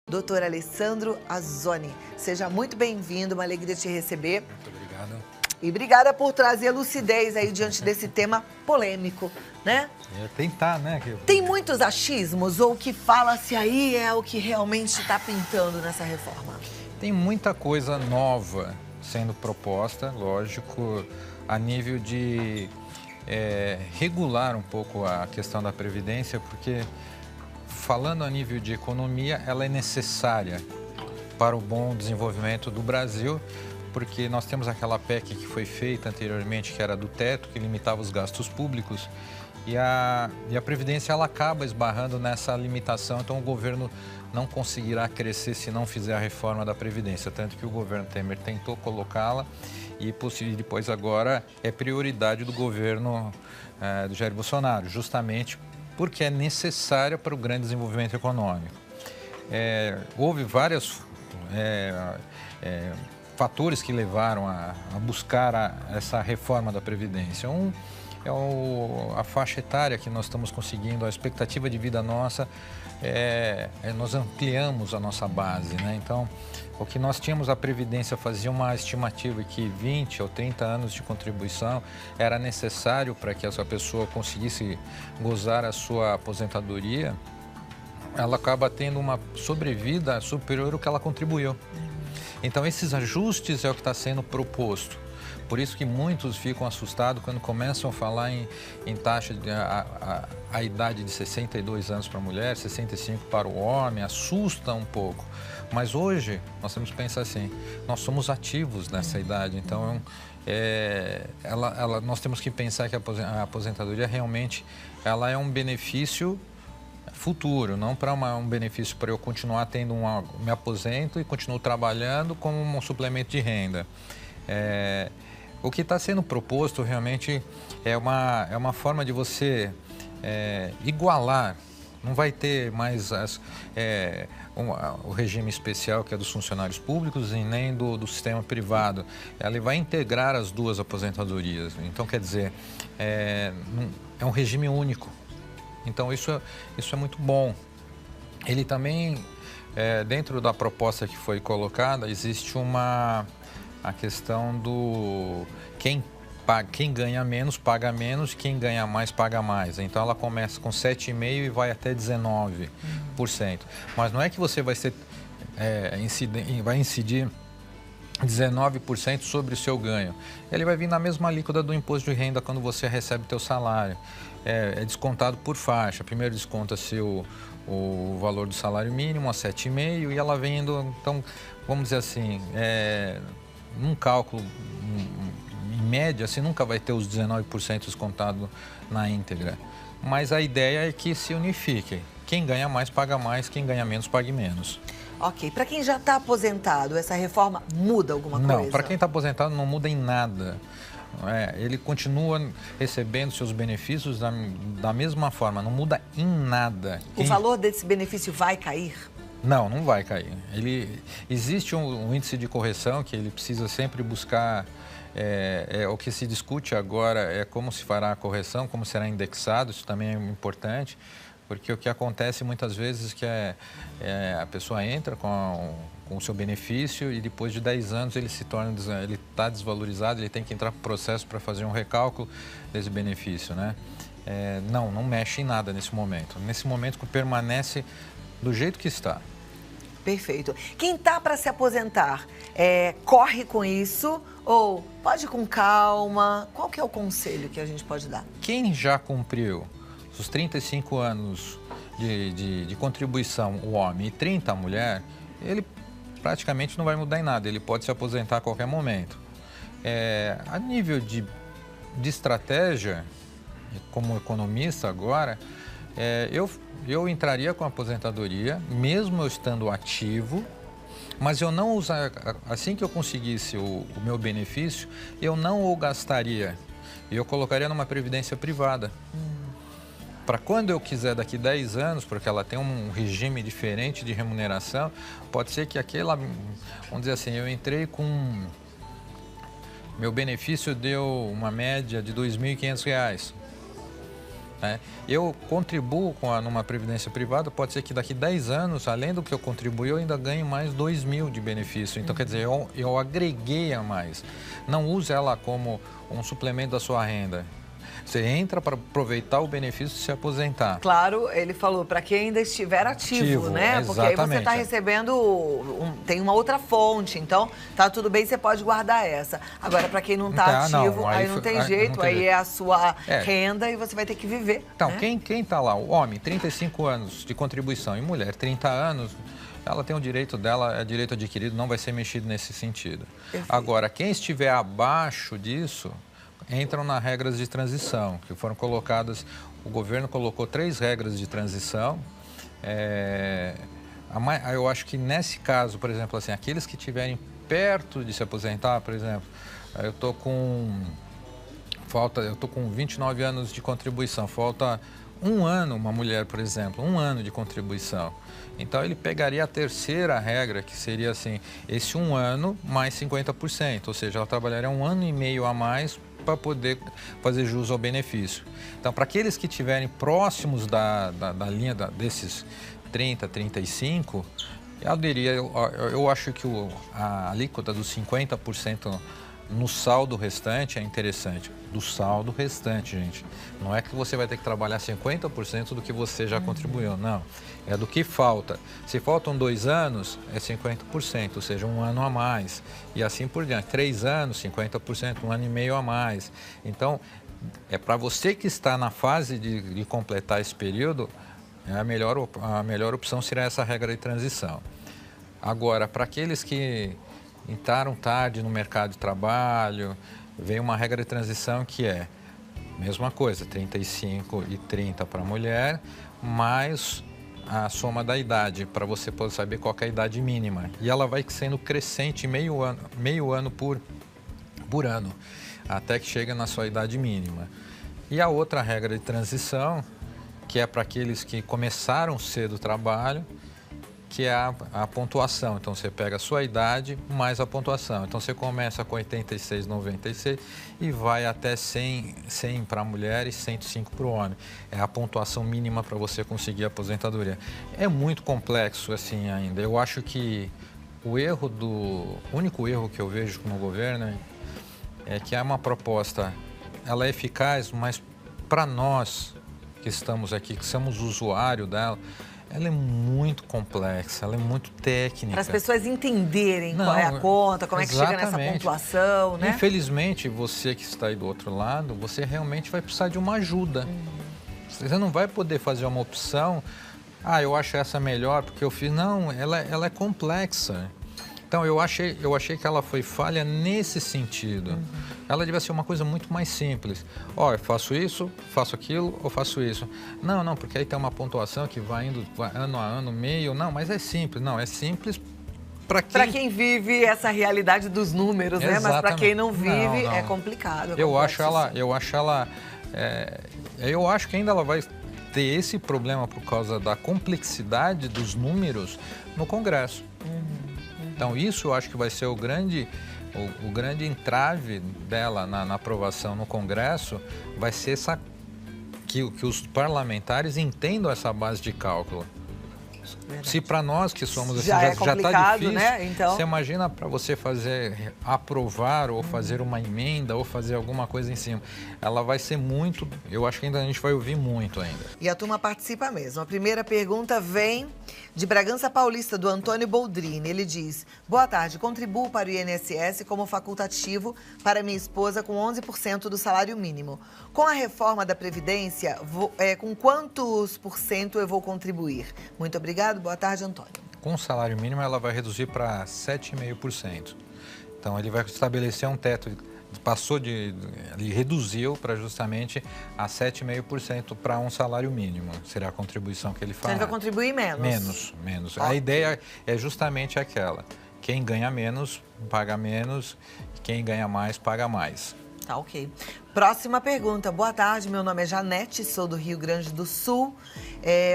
Dr. Alessandro Azzoni. Seja muito bem-vindo, uma alegria te receber. Muito obrigado. E obrigada por trazer lucidez aí diante desse tema polêmico, né? Tentar, né? Tem muitos achismos ou o que fala-se aí é o que realmente está pintando nessa reforma? Tem muita coisa nova sendo proposta, lógico, a nível de regular um pouco a questão da Previdência, porque falando a nível de economia, ela é necessária para o bom desenvolvimento do Brasil, porque nós temos aquela PEC que foi feita anteriormente, que era do teto, que limitava os gastos públicos, e a Previdência ela acaba esbarrando nessa limitação, então o governo não conseguirá crescer se não fizer a reforma da Previdência, tanto que o governo Temer tentou colocá-la e depois agora é prioridade do governo do Jair Bolsonaro, justamente porque é necessária para o grande desenvolvimento econômico. Houve vários fatores que levaram a buscar essa reforma da Previdência. Um é a faixa etária que nós estamos conseguindo, a expectativa de vida nossa, nós ampliamos a nossa base, né? Então, o que nós tínhamos, a Previdência fazia uma estimativa que 20 ou 30 anos de contribuição era necessário para que essa pessoa conseguisse gozar a sua aposentadoria, ela acaba tendo uma sobrevida superior ao que ela contribuiu. Então, esses ajustes é o que está sendo proposto. Por isso que muitos ficam assustados quando começam a falar em taxa de a idade de 62 anos para a mulher, 65 para o homem, assusta um pouco. Mas hoje, nós temos que pensar assim, nós somos ativos nessa idade, então nós temos que pensar que a aposentadoria realmente ela é um benefício futuro, não para um benefício para eu continuar tendo me aposento e continuo trabalhando como um suplemento de renda. O que está sendo proposto realmente é uma forma de você igualar, não vai ter mais o regime especial que é dos funcionários públicos e nem do sistema privado. Ela vai integrar as duas aposentadorias, então quer dizer, é um regime único. Então, isso é muito bom. Ele também, dentro da proposta que foi colocada, existe a questão do quem ganha menos, paga menos, quem ganha mais, paga mais. Então, ela começa com 7,5% e vai até 19%. Mas não é que você vai incidir 19% sobre o seu ganho. Ele vai vir na mesma alíquota do imposto de renda quando você recebe o teu salário. É descontado por faixa. Primeiro desconta-se o valor do salário mínimo a 7,5% e ela vem indo, então, vamos dizer assim, num cálculo, em média, você nunca vai ter os 19% descontado na íntegra. Mas a ideia é que se unifique. Quem ganha mais, paga mais, quem ganha menos, pague menos. Ok. Para quem já está aposentado, essa reforma muda alguma coisa? Não, para quem está aposentado não muda em nada. Ele continua recebendo seus benefícios da mesma forma, não muda em nada. O valor desse benefício vai cair? Não vai cair. Existe um índice de correção que ele precisa sempre buscar. O que se discute agora é como se fará a correção, como será indexado, isso também é importante, porque o que acontece muitas vezes é que a pessoa entra com o seu benefício e depois de 10 anos ele está desvalorizado, ele tem que entrar para o processo para fazer um recálculo desse benefício, né? Não mexe em nada nesse momento. Nesse momento permanece do jeito que está. Perfeito. Quem está para se aposentar, corre com isso ou pode ir com calma? Qual que é o conselho que a gente pode dar? Quem já cumpriu os 35 anos de contribuição, o homem, e 30 a mulher, ele praticamente não vai mudar em nada, ele pode se aposentar a qualquer momento. A nível de estratégia, como economista agora, eu entraria com a aposentadoria, mesmo eu estando ativo, mas eu não usar, assim que eu conseguisse o meu benefício, eu não o gastaria, eu colocaria numa previdência privada. Para quando eu quiser, daqui 10 anos, porque ela tem um regime diferente de remuneração, pode ser que vamos dizer assim, eu entrei com... Meu benefício deu uma média de R$ 2.500. né? Eu contribuo numa previdência privada, pode ser que daqui 10 anos, além do que eu contribuí, eu ainda ganho mais 2.000 de benefício. Então, quer dizer, eu agreguei a mais. Não use ela como um suplemento da sua renda. Você entra para aproveitar o benefício de se aposentar. Claro, ele falou, para quem ainda estiver ativo, né? Porque aí você está recebendo, tem uma outra fonte, então tá tudo bem, você pode guardar essa. Agora, para quem não está ativo, aí não tem jeito, aí é a sua renda e você vai ter que viver. Então, né? quem está lá, o homem, 35 anos de contribuição, e mulher, 30 anos, ela tem o direito dela, é direito adquirido, não vai ser mexido nesse sentido. Perfeito. Agora, quem estiver abaixo disso, entram nas regras de transição, que foram colocadas, o governo colocou 3 regras de transição. Eu acho que nesse caso, por exemplo, assim, aqueles que estiverem perto de se aposentar, por exemplo, eu estou com 29 anos de contribuição, falta 1 ano, uma mulher, por exemplo, 1 ano de contribuição. Então, ele pegaria a terceira regra, que seria assim, esse 1 ano mais 50%, ou seja, ela trabalharia 1 ano e meio a mais para poder fazer jus ao benefício. Então, para aqueles que estiverem próximos da linha desses 30, 35, eu acho que a alíquota dos 50% no saldo restante é interessante. Do saldo restante, gente. Não é que você vai ter que trabalhar 50% do que você já contribuiu, não. É do que falta. Se faltam 2 anos, é 50%, ou seja, 1 ano a mais. E assim por diante. 3 anos, 50%, 1 ano e meio a mais. Então, é para você que está na fase de completar esse período, a melhor opção será essa regra de transição. Agora, para aqueles que entraram tarde no mercado de trabalho, vem uma regra de transição que é mesma coisa, 35 e 30 para a mulher, mais a soma da idade, para você poder saber qual é a idade mínima. E ela vai sendo crescente meio ano por ano, até que chega na sua idade mínima. E a outra regra de transição, que é para aqueles que começaram cedo o trabalho, que é a pontuação. Então, você pega a sua idade mais a pontuação. Então, você começa com 86, 96 e vai até 100 para a mulher e 105 para o homem. É a pontuação mínima para você conseguir a aposentadoria. É muito complexo assim ainda. Eu acho que o único erro que eu vejo no governo é que há uma proposta, ela é eficaz, mas para nós que estamos aqui, que somos usuário dela, ela é muito complexa, ela é muito técnica. Para as pessoas entenderem qual é a conta, como é que chega nessa pontuação, né? Infelizmente, você que está aí do outro lado, você realmente vai precisar de uma ajuda. Você não vai poder fazer uma opção, eu acho essa melhor porque eu fiz. Não, ela é complexa. Então, eu achei que ela foi falha nesse sentido. Ela devia ser uma coisa muito mais simples. Eu faço isso, faço aquilo ou faço isso. Não, porque aí tem uma pontuação que vai indo ano a ano, meio. Não, mas é simples. Não, é simples para quem vive essa realidade dos números, né? Mas para quem não vive, não. É complicado. Eu acho que ainda ela vai ter esse problema por causa da complexidade dos números no Congresso. Então, isso eu acho que vai ser o grande entrave dela na aprovação no Congresso, vai ser que os parlamentares entendam essa base de cálculo. Verdade. Se para nós que somos assim, já está difícil, né? Então... Você imagina para você aprovar ou fazer uma emenda ou fazer alguma coisa em cima. Ela vai ser muito, eu acho que ainda a gente vai ouvir muito ainda. E a turma participa mesmo. A primeira pergunta vem de Bragança Paulista, do Antônio Boldrini. Ele diz: boa tarde, contribuo para o INSS como facultativo para minha esposa com 11% do salário mínimo. Com a reforma da Previdência, com quantos por cento eu vou contribuir? Muito obrigado, boa tarde, Antônio. Com o salário mínimo, ela vai reduzir para 7,5%. Então, ele vai estabelecer um teto, ele reduziu para justamente a 7,5% para um salário mínimo. Será a contribuição que ele faz. Então, ele vai contribuir menos? Menos. A ideia é justamente aquela. Quem ganha menos, paga menos. Quem ganha mais, paga mais. Tá, ok. Próxima pergunta. Boa tarde, meu nome é Janete, sou do Rio Grande do Sul.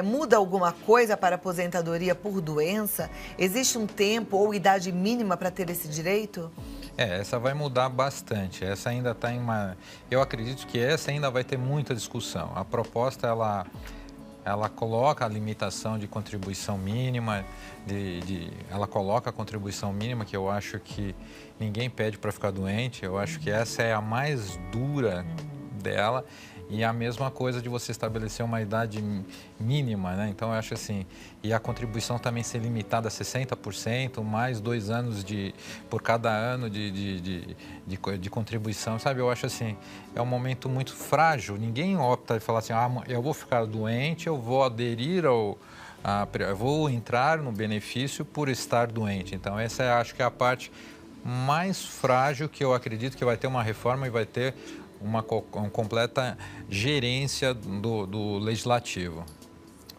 Muda alguma coisa para aposentadoria por doença? Existe um tempo ou idade mínima para ter esse direito? Essa vai mudar bastante. Essa ainda está em uma... Eu acredito que essa ainda vai ter muita discussão. A proposta, ela coloca a limitação de contribuição mínima, ela coloca a contribuição mínima, que eu acho que ninguém pede para ficar doente. Eu acho que essa é a mais dura dela. E a mesma coisa de você estabelecer uma idade mínima, né? Então, eu acho assim, e a contribuição também ser limitada a 60%, mais 2 anos por cada ano de contribuição, sabe? Eu acho assim, é um momento muito frágil. Ninguém opta e fala assim, eu vou ficar doente, eu vou aderir eu vou entrar no benefício por estar doente. Então, essa acho que é a parte mais frágil que eu acredito que vai ter uma reforma e vai ter uma completa gerência do legislativo.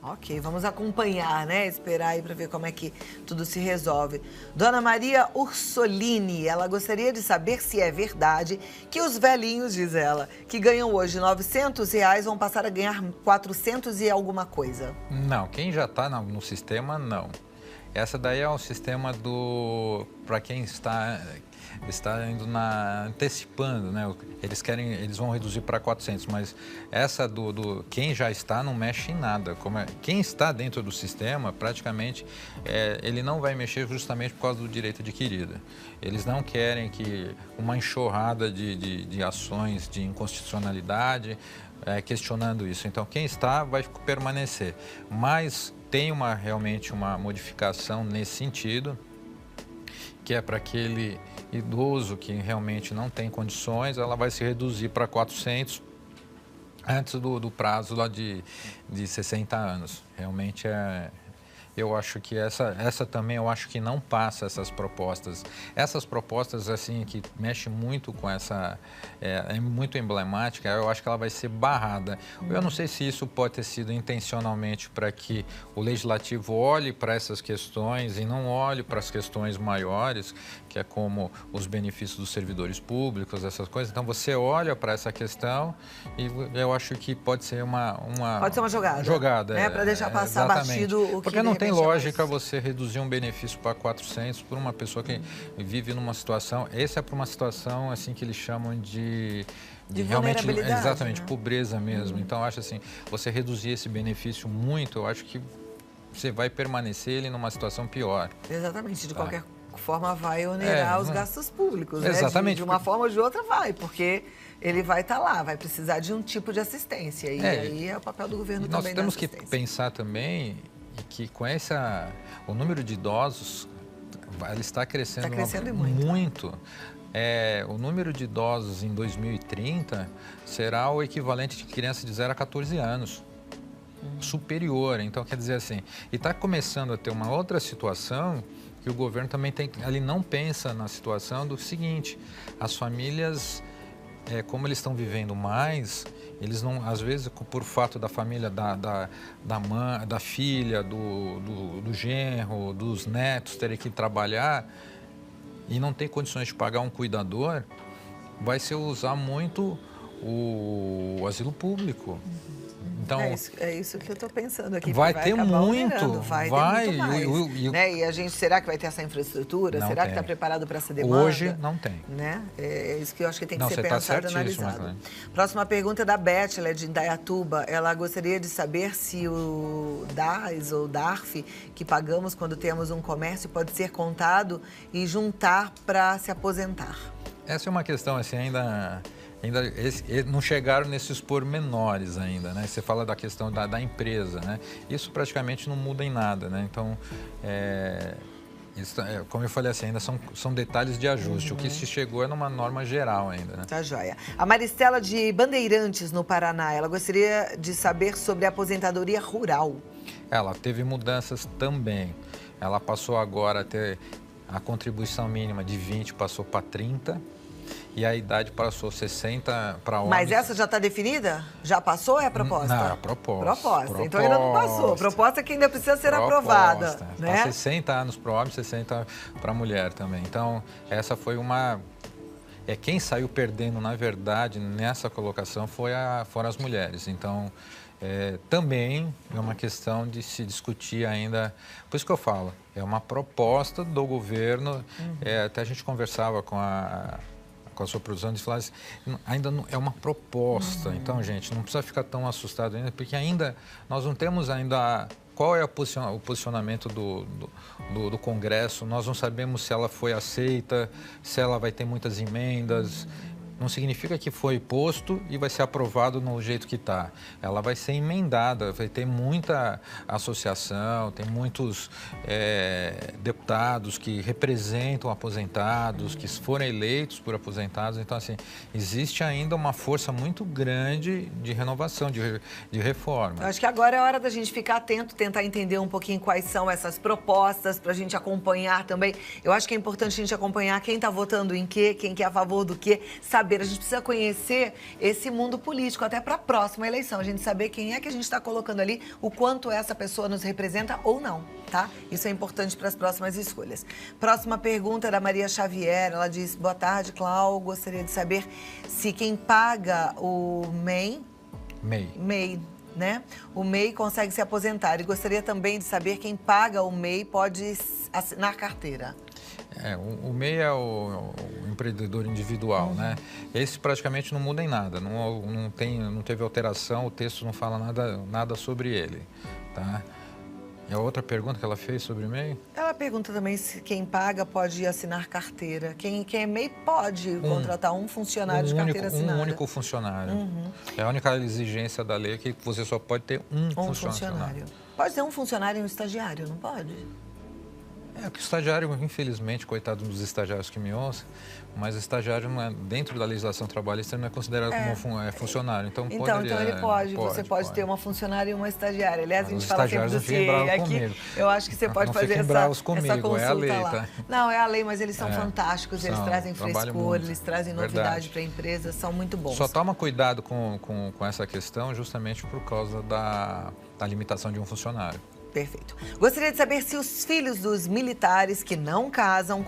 Ok, vamos acompanhar, né? Esperar aí para ver como é que tudo se resolve. Dona Maria Ursolini, ela gostaria de saber se é verdade que os velhinhos, diz ela, que ganham hoje R$900 vão passar a ganhar 400 e alguma coisa. Não, quem já está no sistema, não. Essa daí é um sistema para quem está indo antecipando, né? Eles vão reduzir para 400, mas essa quem já está não mexe em nada. Quem está dentro do sistema, praticamente, ele não vai mexer justamente por causa do direito adquirido. Eles não querem que uma enxurrada de ações de inconstitucionalidade questionando isso. Então, quem está vai permanecer, mas tem realmente uma modificação nesse sentido, que é para aquele idoso que realmente não tem condições, ela vai se reduzir para 400 antes do prazo lá de 60 anos. Realmente eu acho que essa também, eu acho que não passa essas propostas. Essas propostas, assim, que mexem muito com essa... É muito emblemática, eu acho que ela vai ser barrada. Eu não sei se isso pode ter sido intencionalmente para que o legislativo olhe para essas questões e não olhe para as questões maiores, que é como os benefícios dos servidores públicos, essas coisas. Então, você olha para essa questão e eu acho que pode ser uma pode ser uma jogada. Jogada, para deixar passar batido o que... Porque não tem lógica você reduzir um benefício para 400 por uma pessoa que vive numa situação... Essa é para uma situação, assim, que eles chamam de realmente, exatamente, né? Pobreza mesmo. Então, eu acho assim, você reduzir esse benefício muito, eu acho que você vai permanecer ele numa situação pior. Exatamente, de qualquer forma vai onerar os gastos públicos, né? Exatamente. De uma forma ou de outra vai, porque ele vai estar lá, vai precisar de um tipo de assistência. E aí é o papel do governo também. Nós temos que pensar também que com o número de idosos, ele está crescendo, muito. O número de idosos em 2030 será o equivalente de criança de 0 a 14 anos. Superior. Então, quer dizer assim, e está começando a ter uma outra situação que o governo também ele não pensa na situação do seguinte, as famílias... como eles estão vivendo mais, eles não, às vezes, por fato da família, da mãe, da filha, do genro, dos netos terem que trabalhar e não ter condições de pagar um cuidador, vai se usar muito o asilo público. Então, é isso que eu estou pensando aqui. Vai ter muito. Vai ter muito mais. Né? E a gente, será que vai ter essa infraestrutura? Não será tem. Que está preparado para essa demanda? Hoje não tem. Né? É isso que eu acho que tem que ser você pensado e analisado. Né? Próxima pergunta é da Beth, ela é de Indaiatuba. Ela gostaria de saber se o DAS ou DARF que pagamos quando temos um comércio pode ser contado e juntar para se aposentar. Essa é uma questão assim, ainda não chegaram nesses pormenores ainda, né? Você fala da questão da empresa, né? Isso praticamente não muda em nada, né? Então, como eu falei assim, ainda são detalhes de ajuste. O que se chegou é numa norma geral ainda, né? Tá joia. A Maristela de Bandeirantes, no Paraná, ela gostaria de saber sobre a aposentadoria rural. Ela teve mudanças também. Ela passou agora a ter a contribuição mínima de 20, passou para 30. E a idade passou 60 para homens. Mas essa já está definida? Já passou ou é a proposta? Não, é a proposta. Então ainda não passou. A proposta é que ainda precisa ser aprovada. Né? 60 anos para o homem, 60 para a mulher também. Então, essa foi uma... quem saiu perdendo, na verdade, nessa colocação foram as mulheres. Então, também é uma questão de se discutir ainda... Por isso que eu falo, É uma proposta do governo. Até a gente conversava com a sua produção de falava assim, ainda não, é uma proposta. Então, gente, não precisa ficar tão assustado ainda, porque ainda nós não temos ainda qual é o posicionamento do Congresso. Nós não sabemos se ela foi aceita, se ela vai ter muitas emendas. Não significa que foi posto e vai ser aprovado no jeito que está. Ela vai ser emendada, vai ter muita associação, tem muitos deputados que representam aposentados, que foram eleitos por aposentados. Então, assim, existe ainda uma força muito grande de renovação, de reforma. Eu acho que agora é hora da gente ficar atento, tentar entender um pouquinho quais são essas propostas, para a gente acompanhar também. Eu acho que é importante a gente acompanhar quem está votando em quê, quem que é a favor do quê, saber. A gente precisa conhecer esse mundo político até para a próxima eleição. A gente saber quem é que a gente está colocando ali, o quanto essa pessoa nos representa ou não, tá? Isso é importante para as próximas escolhas. Próxima pergunta é da Maria Xavier. Ela diz, boa tarde, Clau. Gostaria de saber se quem paga o MEI, né? O MEI consegue se aposentar. E gostaria também de saber quem paga o MEI pode assinar carteira. O MEI é o empreendedor individual, né? Esse praticamente não muda em nada, não teve alteração, o texto não fala nada sobre ele, tá? E a outra pergunta que ela fez sobre o MEI? Ela pergunta também se quem paga pode assinar carteira. Quem é MEI pode contratar um funcionário de carteira assinada. Um único funcionário. É a única exigência da lei que você só pode ter um funcionário. Pode ter um funcionário e um estagiário, não pode? Que o estagiário, infelizmente, coitado dos estagiários que me ouçam, mas o estagiário, dentro da legislação trabalhista, não é considerado como funcionário. Então ele pode. Você pode ter uma funcionária e uma estagiária. Aliás, a gente fala sempre do CIE aqui. Eu acho que você pode fazer essa consulta é a lei, lá. Tá? Não, é a lei, mas eles são fantásticos. Eles trazem frescor, eles trazem novidade para a empresa, são muito bons. Só toma cuidado com essa questão justamente por causa da limitação de um funcionário. Perfeito. Gostaria de saber se os filhos dos militares que não casam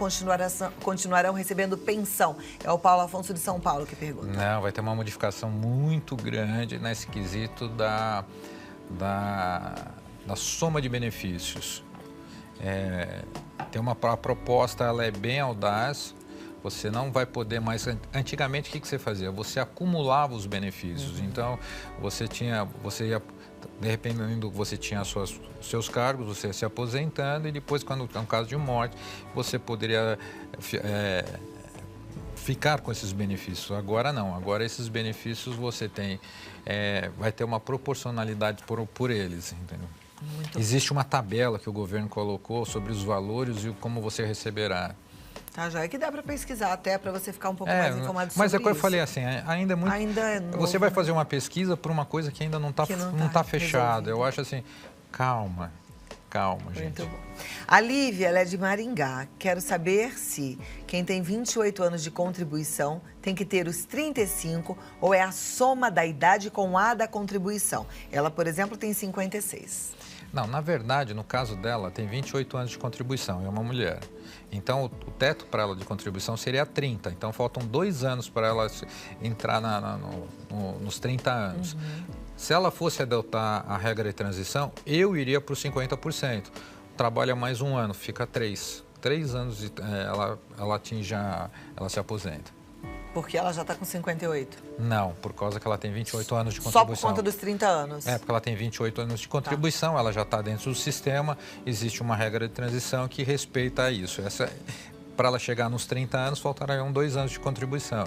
continuarão recebendo pensão. É o Paulo Afonso de São Paulo que pergunta. Não, vai ter uma modificação muito grande nesse quesito da soma de benefícios. A proposta, ela é bem audaz. Você não vai poder mais... Antigamente, o que você fazia? Você acumulava os benefícios. Então, você ia... De repente, você tinha os seus cargos, você ia se aposentando e depois, quando é um caso de morte, você poderia ficar com esses benefícios. Agora não, agora esses benefícios você tem, vai ter uma proporcionalidade por eles, entendeu? Existe uma tabela que o governo colocou sobre os valores e como você receberá. Tá, já é que dá para pesquisar até para você ficar um pouco mais informado sobre isso. Mas é que eu falei assim, ainda é muito... Ainda é novo, você vai fazer uma pesquisa por uma coisa que ainda não está fechada. Eu acho assim, calma, gente. Muito bom. A Lívia, ela é de Maringá. Quero saber se quem tem 28 anos de contribuição tem que ter os 35 ou é a soma da idade com a da contribuição. Ela, por exemplo, tem 56. Não, na verdade, no caso dela, tem 28 anos de contribuição, é uma mulher. Então, o teto para ela de contribuição seria 30. Então, faltam 2 anos para ela entrar nos 30 anos. Se ela fosse adotar a regra de transição, eu iria para os 50%. Trabalha mais 1 ano, fica 3. 3 anos ela se aposenta. Porque ela já está com 58? Não, por causa que ela tem 28 anos de contribuição. Só por conta dos 30 anos? Porque ela tem 28 anos de contribuição, ela já está dentro do sistema, existe uma regra de transição que respeita isso. Para ela chegar nos 30 anos, faltarão 2 anos de contribuição.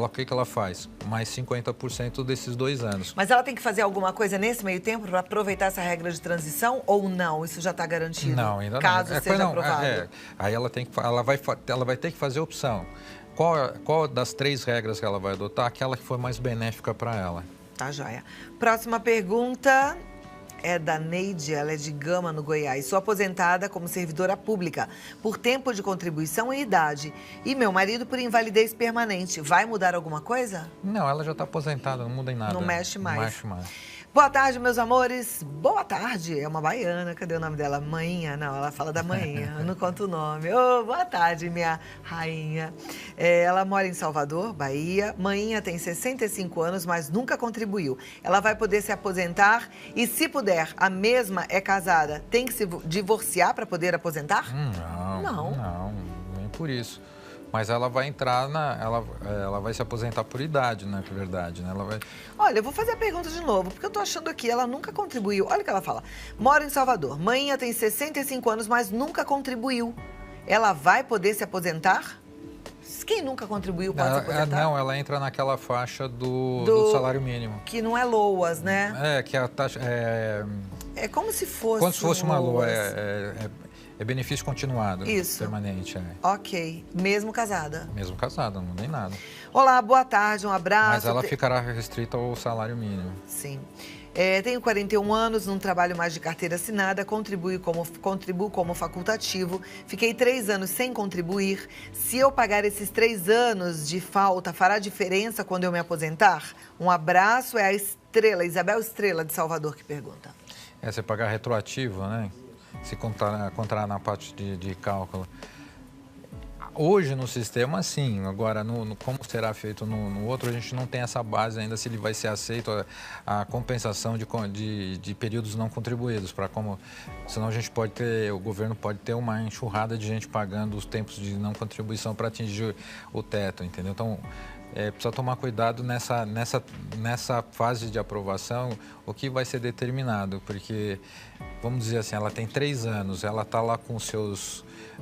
O que ela faz? Mais 50% desses 2 anos. Mas ela tem que fazer alguma coisa nesse meio tempo para aproveitar essa regra de transição ou não? Isso já está garantido? Não, ainda não. Caso seja aprovado. Aí ela vai ter que fazer opção. Qual das 3 regras que ela vai adotar, aquela que for mais benéfica para ela? Tá, joia. Próxima pergunta é da Neide, ela é de Gama, no Goiás. Sou aposentada como servidora pública por tempo de contribuição e idade. E meu marido por invalidez permanente. Vai mudar alguma coisa? Não, ela já está aposentada, não muda em nada. Não mexe mais. Não mexe mais. Boa tarde, meus amores. Boa tarde. É uma baiana. Cadê o nome dela? Mainha? Não, ela fala da Mainha. Eu não conto o nome. Ô, boa tarde, minha rainha. Ela mora em Salvador, Bahia. Mainha tem 65 anos, mas nunca contribuiu. Ela vai poder se aposentar e, se puder, a mesma é casada. Tem que se divorciar para poder aposentar? Não, nem por isso. Mas ela vai entrar ela vai se aposentar por idade, na verdade, né? Ela vai... Olha, eu vou fazer a pergunta de novo, porque eu tô achando aqui, ela nunca contribuiu. Olha o que ela fala. Mora em Salvador. Mainha tem 65 anos, mas nunca contribuiu. Ela vai poder se aposentar? Quem nunca contribuiu pode se aposentar? Não, ela entra naquela faixa do salário mínimo. Que não é LOAS, né? Que a taxa... É como se fosse Como se fosse uma LOA, LOAS. É benefício continuado. Isso. Permanente, Ok. Mesmo casada? Mesmo casada, não tem nada. Olá, boa tarde, um abraço. Mas ela ficará restrita ao salário mínimo. Sim. Tenho 41 anos, não trabalho mais de carteira assinada, contribuo como facultativo. Fiquei 3 anos sem contribuir. Se eu pagar esses 3 anos de falta, fará diferença quando eu me aposentar? Um abraço, é a Estrela, Isabel Estrela, de Salvador, que pergunta. Você pagar retroativo, né? Se contar na parte de cálculo. Hoje no sistema, sim. Agora, como será feito no outro, a gente não tem essa base ainda se ele vai ser aceito a compensação de períodos não contribuídos. Senão o governo pode ter uma enxurrada de gente pagando os tempos de não contribuição para atingir o teto, entendeu? Então, precisa tomar cuidado nessa fase de aprovação, o que vai ser determinado, porque, vamos dizer assim, ela tem 3 anos, ela está lá com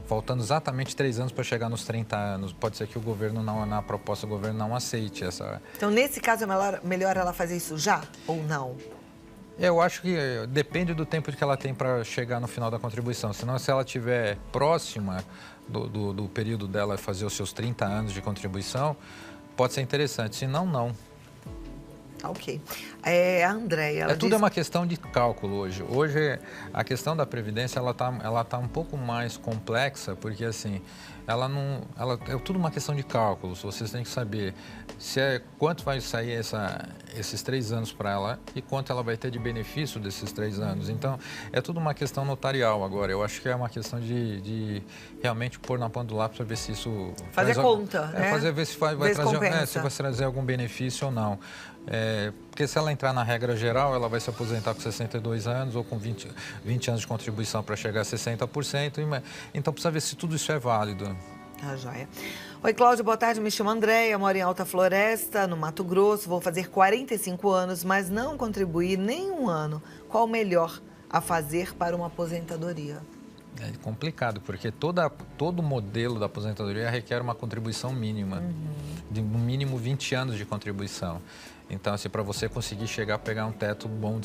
faltando exatamente 3 anos para chegar nos 30 anos. Pode ser que o governo, na proposta do governo, não aceite essa... Então, nesse caso, é melhor ela fazer isso já ou não? Eu acho que depende do tempo que ela tem para chegar no final da contribuição. Senão, se ela estiver próxima do período dela fazer os seus 30 anos de contribuição, pode ser interessante, senão não. Ok. A Andréia, Tudo é uma questão de cálculo hoje. Hoje, a questão da Previdência, ela tá um pouco mais complexa, porque assim, é tudo uma questão de cálculos. Vocês têm que saber quanto vai sair esses 3 anos para ela e quanto ela vai ter de benefício desses 3 anos. Então, é tudo uma questão notarial agora. Eu acho que é uma questão de realmente pôr na ponta do lápis para ver se isso... Fazer conta, né? Ver se vai trazer algum benefício ou não. Porque se ela entrar na regra geral, ela vai se aposentar com 62 anos ou com 20 anos de contribuição para chegar a 60%. Então, precisa ver se tudo isso é válido. Joia. Oi, Cláudia, boa tarde. Me chamo Andréia, moro em Alta Floresta, no Mato Grosso. Vou fazer 45 anos, mas não contribuir nem um ano. Qual o melhor a fazer para uma aposentadoria? É complicado, porque todo modelo da aposentadoria requer uma contribuição mínima, de no mínimo 20 anos de contribuição. Então, assim, para você conseguir chegar a pegar um teto bom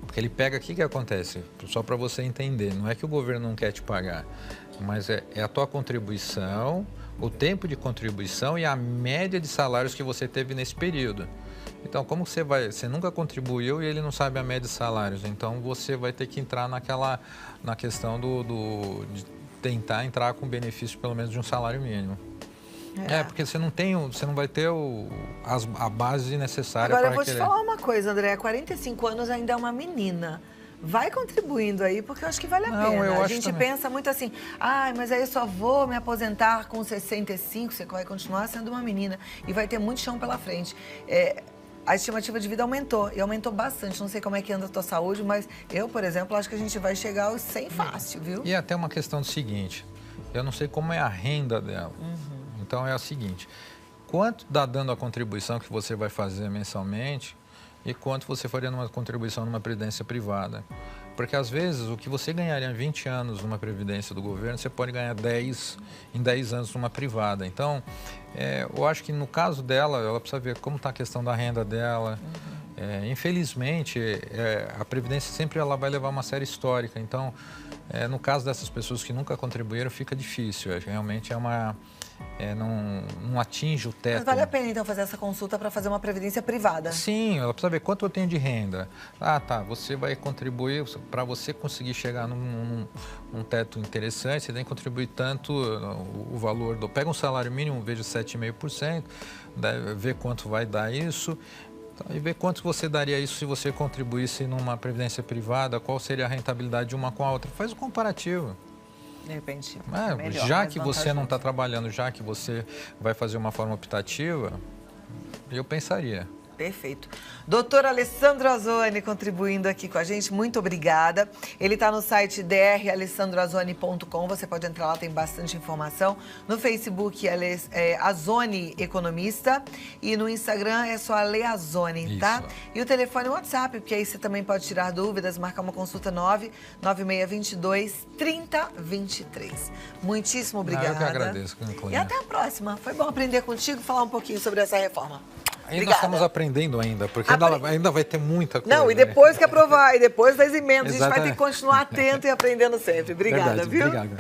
porque ele pega, o que acontece? Só para você entender, não é que o governo não quer te pagar, mas é a tua contribuição, o tempo de contribuição e a média de salários que você teve nesse período. Então, como você nunca contribuiu e ele não sabe a média de salários, então você vai ter que entrar na questão de tentar entrar com benefício pelo menos de um salário mínimo. Porque você não vai ter a base necessária para Agora, eu vou te falar uma coisa, André, 45 anos ainda é uma menina. Vai contribuindo aí, porque eu acho que vale a pena. A gente pensa muito assim, mas aí eu só vou me aposentar com 65, você vai continuar sendo uma menina e vai ter muito chão pela frente. A estimativa de vida aumentou, e aumentou bastante. Não sei como é que anda a tua saúde, mas eu, por exemplo, acho que a gente vai chegar aos 100 fácil, viu? E até uma questão do seguinte, eu não sei como é a renda dela. Então, é o seguinte, quanto dá dando a contribuição que você vai fazer mensalmente e quanto você faria numa contribuição numa previdência privada? Porque, às vezes, o que você ganharia em 20 anos numa previdência do governo, você pode ganhar em 10 anos numa privada. Então, eu acho que no caso dela, ela precisa ver como está a questão da renda dela. Infelizmente, a Previdência sempre ela vai levar uma série histórica. Então, no caso dessas pessoas que nunca contribuíram, fica difícil. Realmente não atinge o teto. Mas vale a pena, então, fazer essa consulta para fazer uma previdência privada? Sim, ela precisa ver quanto eu tenho de renda. Você vai contribuir, para você conseguir chegar num teto interessante, você tem que contribuir tanto o valor Pega um salário mínimo, veja 7,5%, vê quanto vai dar isso. Então, e ver quanto você daria isso se você contribuísse numa previdência privada, qual seria a rentabilidade de uma com a outra. Faz o comparativo. De repente, melhor, já que você não está trabalhando, já que você vai fazer uma forma optativa, eu pensaria. Perfeito. Doutor Alessandro Azzoni contribuindo aqui com a gente, muito obrigada. Ele está no site dralessandroazzoni.com, você pode entrar lá, tem bastante informação. No Facebook, Azzoni Economista, e no Instagram é só Ale Azzoni, tá? E o telefone e o WhatsApp, porque aí você também pode tirar dúvidas, marcar uma consulta 99622-3023. Muitíssimo obrigada. Eu que agradeço, Cláudia. E até a próxima. Foi bom aprender contigo, falar um pouquinho sobre essa reforma. Ainda estamos aprendendo ainda, porque ainda vai ter muita coisa. Não, e depois que aprovar, e depois das emendas, a gente vai ter que continuar atento e aprendendo sempre. Obrigada, viu? Obrigado.